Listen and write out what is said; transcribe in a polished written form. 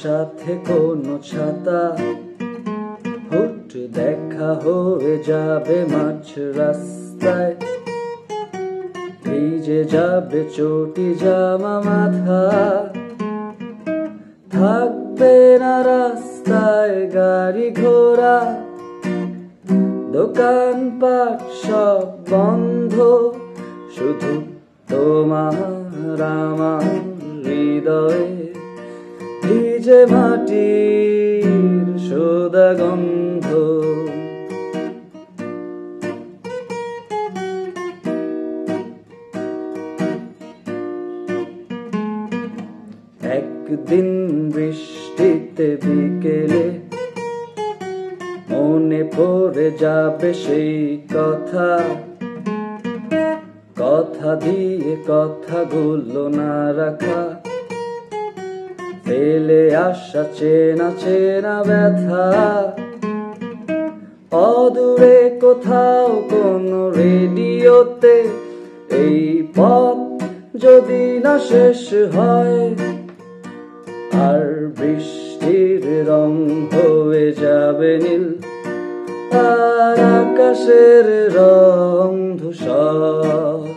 সাথে কোনো ছাতা, হুট দেখা হয়ে যাবে মাঝ রাস্তায়, ভিজে যাবে চটি জামা মাথা, থাকবে না রাস্তায় গাড়ি ঘোড়া, দোকানপাট সব বন্ধ, শুধু তোমার আমার হৃদয়ে ভিজে মাটির সোদা গন্ধ। একদিন বৃষ্টিতে বিকেলে মনে পড়ে যাবে সেই কথা, কথা দিয়ে কথাগুলো না রাখা, ফেলে আসা চেনা চেনা ব্যথা, অদূরে কোথাও কোনো রেডিওতে এই পথ যদি না শেষ হয়, আর বৃষ্টির রং হয়ে যাবে নীল, আর আকাশের রং ধূসর।